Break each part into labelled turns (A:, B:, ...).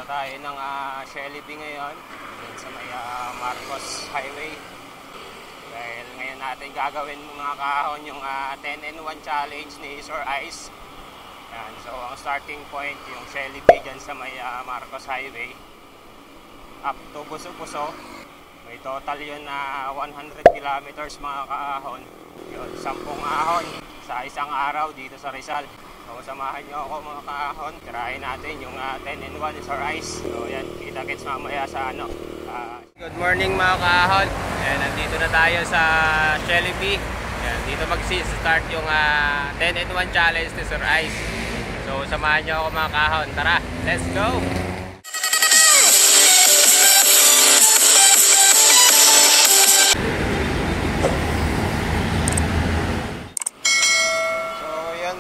A: Punta tayo ng Shelby ngayon dun sa may Marcos Highway. Dahil ngayon natin gagawin mga kahon yung 10-in-1 challenge ni Sir Ice. Yan. So ang starting point yung Shelby dyan sa may Marcos Highway up to Buso-Buso. May total yun na 100 kilometers mga kahon. Yun, 10 ahon sa isang araw dito sa Rizal. So samahan nyo ako mga kahon. Tirahin natin yung 10-in-1 Sir Ice. So yan, kita-kits mamaya sa Good morning mga kahon. Ayan, nandito na tayo sa Shelby. Ayan, dito mag-start yung 10-in-1 challenge ni Sir Ice. So samahan nyo ako mga kahon. Tara, let's go!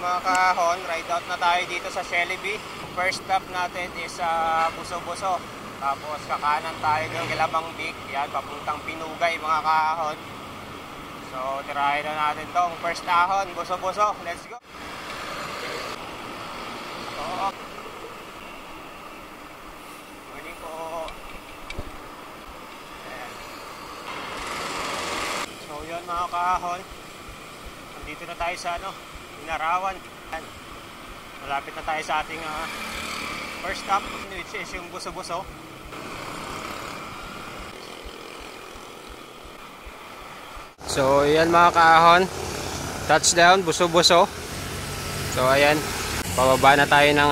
A: Mga kahon, ride out na tayo dito sa Shelby. First stop natin is sa Buso-Buso. Tapos kakanan tayo ng Kilabang Big. Yan, papuntang Pinugay mga kahon. So tirahin na natin tong first ahon, Buso-Buso. Let's go! Morning po. Ayan. So yun mga kahon, nandito na tayo sa Inarawan. Malapit na tayo sa ating first stop, which is yung Buso-Buso. So yan mga kahon, touchdown Buso-Buso. So ayan, pababa na tayo ng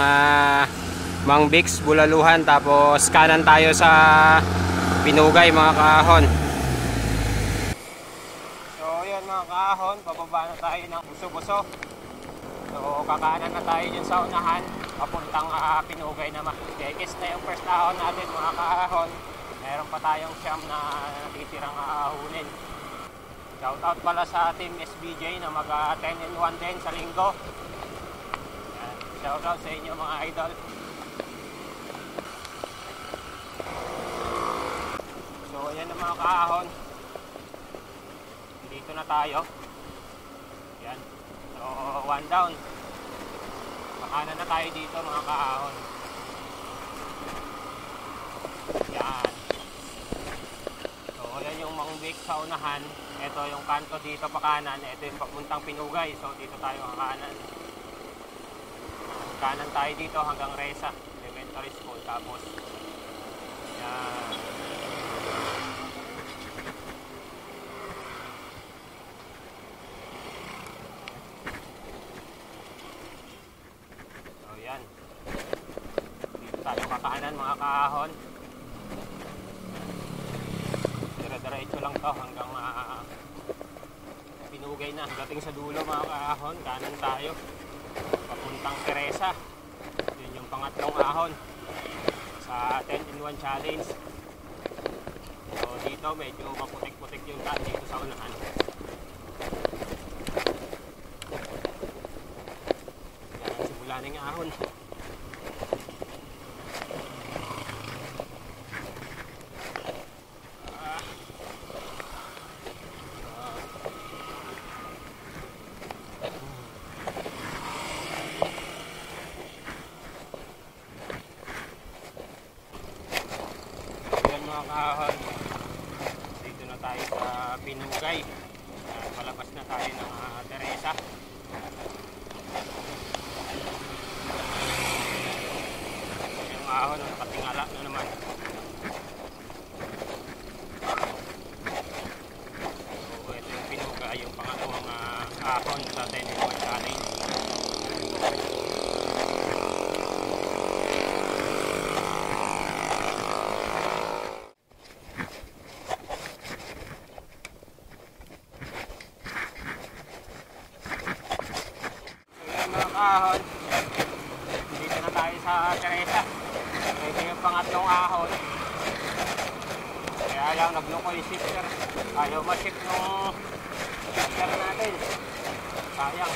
A: Mang Bix, Bulaluhan. Tapos kanan tayo sa Pinugay mga kahon. So yan mga kahon, pababa na tayo ng Buso-Buso. So kakanan na tayo dyan sa unahan, papuntang Pinugay naman. Dekis na yung first ahon natin mga kahon. Meron pa tayong siyam na natitirang ahunin. Shoutout pala sa team SBJ na mag 10-in-1 din sa linggo. Yan. Shoutout sa inyo mga idol. So ayan na mga kahon, dito na tayo. Yan. So, one down. Makanan na tayo dito mga kahon. Yan. So, yan yung Mang Bix sa unahan. Ito yung kanto dito pa kanan. Ito yung papuntang Pinugay. So, dito tayo kakanan. Kanan tayo dito hanggang Reza Elementary School. Tapos, yan. Dito tayo kakanan mga kahon. Dire-diretso lang to hanggang Pinugay na. Dating sa dulo mga kahon, kanan tayo papuntang Teresa. Yun yung pangatlong ahon sa 10-in-1 challenge. So dito medyo maputik-putik yung daan dito sa unahan. Yan, simula na yung ahon. Mga kahon, dito na tayo sa Pinugay. Palabas na tayo ng Teresa. Yung ahon nakatingala na naman. So ito yung Pinugay, yung pangalawang ahon sa 10-in-1 challenge. Ahon, dito na tayo sa Teresa. Ito yung pangatlong ahon. Kaya lang nagloko yung shifter. Ayaw ma-shift yung shifter natin. Sayang.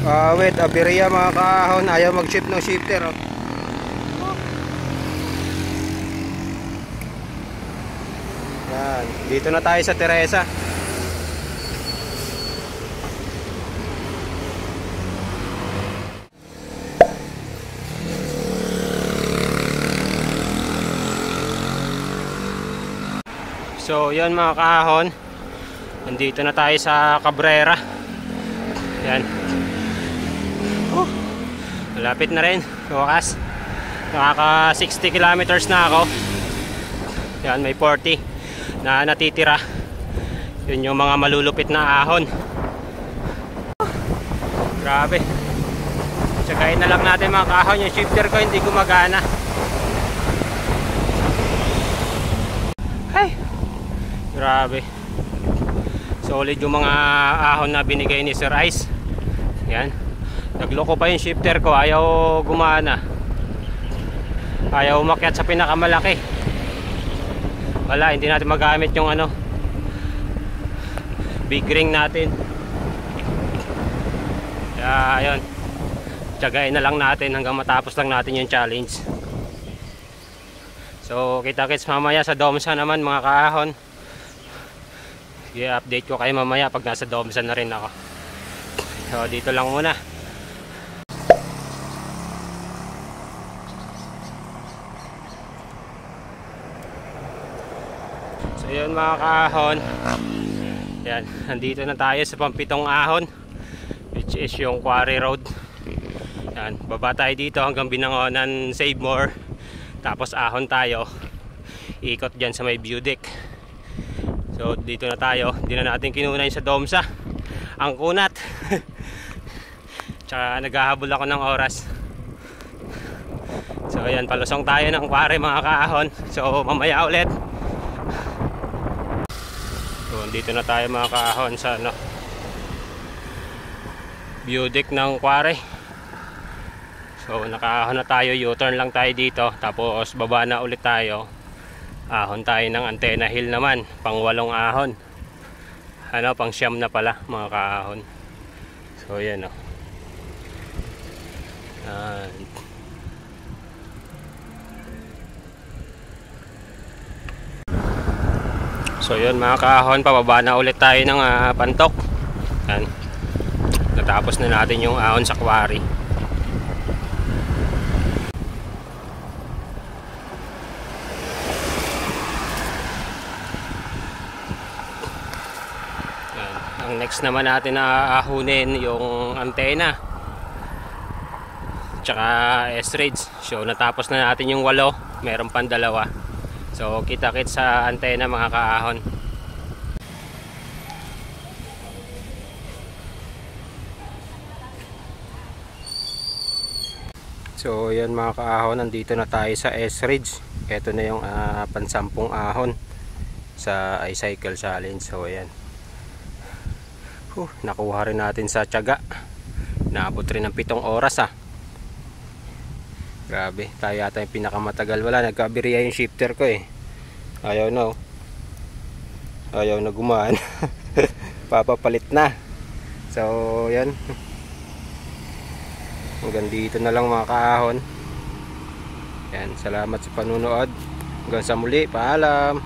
A: Wait, aberya mga kahon. Ayaw mag-shift ng shifter. Oh. Yan. Dito na tayo sa Teresa. So yun mga kahon, nandito na tayo sa Cabrera. Yan. Malapit na rin, wakas. Nakaka 60 kilometers na ako. Yan, may 40 na natitira. Yun yung mga malulupit na ahon. Grabe. Tsagayin na lang natin mga kahon. Yung shifter ko hindi gumagana. Ay, grabe. Solid yung mga ahon na binigay ni Sir Ice. Yan. Nagloko pa yung shifter ko. Ayaw gumana. Ayaw umakyat sa pinakamalaki. Wala, hindi natin magamit yung ano, big ring natin. Kaya ayun, tiyagain na lang natin hanggang matapos lang natin yung challenge. So kita-kits mamaya sa Domsa naman mga kahon. I-update ko kayo mamaya pag nasa Domsa na rin ako. So dito lang muna. So yun mga kahon. Yan, nandito na tayo sa pampitong ahon, which is yung Quarry Road. Yan, baba tayo dito hanggang Binangonan Save More. Tapos ahon tayo, ikot dyan sa may view deck. So dito na tayo, hindi na natin kinunay sa Domsa ang kunat. Tsaka naghahabol ako ng oras. So ayan, palusong tayo ng Quarry mga kahon. So mamaya ulit. So dito na tayo mga kahon sa ano, view deck ng Quarry. So nakaahon na tayo, U-turn lang tayo dito. Tapos baba na ulit tayo. Ahon tayo ng Antenna Hill naman, pang 8 ahon. Ano, pang 9 na pala mga kaahon. So yan o. So yun mga kaahon, pababa na ulit tayo ng Pantok. Yan. Natapos na natin yung ahon sa Quarry. Ang next naman natin na ahunin yung antena tsaka S-Rage. So natapos na natin yung 8, meron pang 2. So kita-kits sa antena mga kaahon. So yan mga kaahon, nandito na tayo sa S-Rage. Ito na yung pansampung ahon sa iCycle Challenge. So ayan, nakuha rin natin sa tiyaga. Naabot rin ng 7 oras Grabe, tayo yata yung pinakamatagal. Wala, nagkabiriya yung shifter ko eh. Ayaw na ayaw na gumaan. Papapalit na. So yan, hanggang dito na lang mga kaahon. Yan, salamat sa panunood. Hanggang sa muli, paalam.